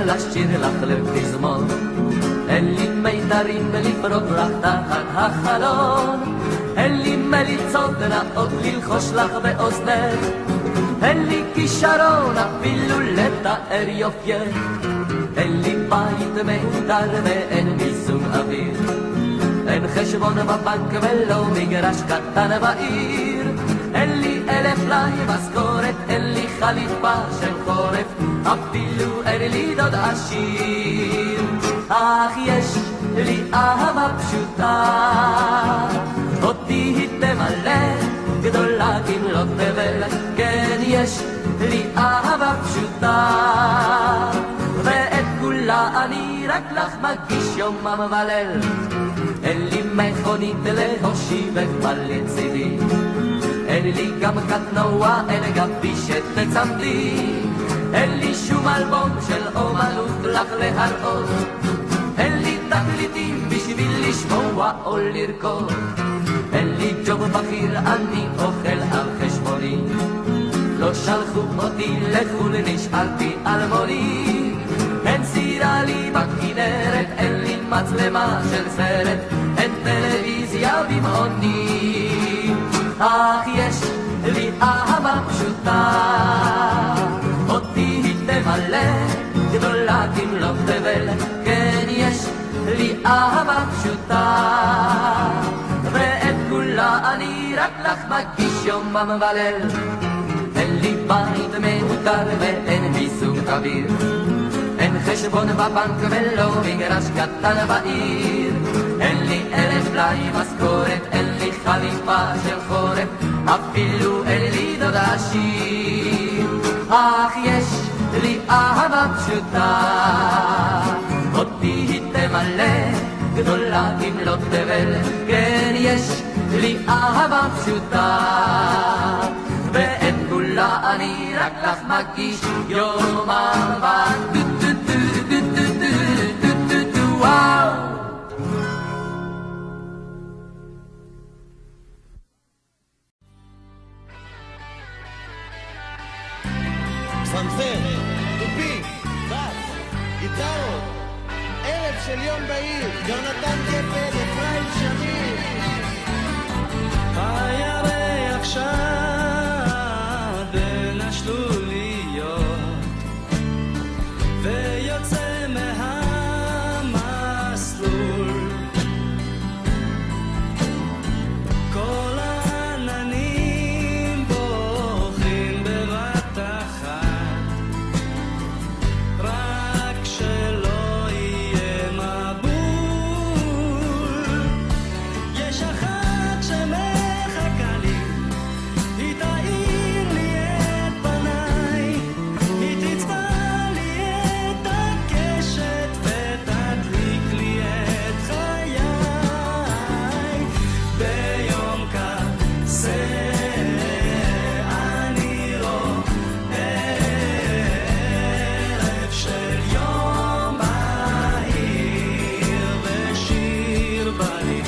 לשיר לך לפזמון. אין לי מיתרים לפרוק לך תחת החלון, אין לי מליצות נאות ללחוש לך באוזנך, אין לי כישרון אפילו לתאר יופייך, אין לי בית מהודר ואין מיזוג אוויר, אין חשבון בבנק ולא מגרש קטן בעיר, אין לי 1,000 פלאי משכורת, אין לי חליפה של חורף, אפילו אין לי דוד עשיר. אך יש לי אהבה פשוטה, אותי היא תמלא, גדולה כמלוא תבל. כן, יש לי אהבה פשוטה, ואת כולה אני רק לך מגיש יומם וליל. אין לי מכונית להושיבך לצידי, אין לי גם קטנוע, אין גבי שתצמדי, אין לי שום אלבום של אומנות לך להראות, אין לי תקליטים בשביל לשמוע או לרקוד, אין לי ג'וב בכיר, אני אוכל על חשבוני, לא שלחו אותי לחול, נשארתי אלמוני, אין סירה לי בכנרת, אין לי מצלמה של סרט, אין טלוויזיה במעוני. אך יש לי אהבה פשוטה, אותי היא תמלא, גדולה כמלוא תבל. כן, יש לי אהבה פשוטה, ואת כולה אני רק לך מגיש יומם וליל. אין לי בית מהודר ואין מיזוג אוויר, אין חשבון בבנק ולא מגרש קטן בעיר, אין לי 1,000 פלאי משכורת, אין לי חליפה של חורף, אפילו אין לי דוד עשיר. אך יש לי אהבה פשוטה, אותי היא תמלא, גדולה כמלוא תבל. כן, יש לי אהבה פשוטה, ואת כולה אני רק לך מגיש יומם וליל. סמסר, דובי, בס, גיטרות, ערב של יום בעיר, יונתן גפן, אפרים שמיר. הירח שד בין השלוליות ויוצא מהמסלול, כל העננים בורחים בבת אחת, רק שלא יהיה מבול. יש אחת שמחכה לי, היא תאיר לי את פניי, היא תצבע לי את הקשת ותדליק לי את חיי. ביום כזה אני רואה ערב של יום בהיר ושיר בא לי.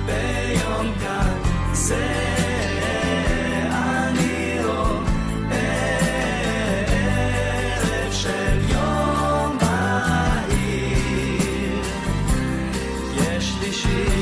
ביום כזה אני רואה ערב של יום בהיר. יש לי שיר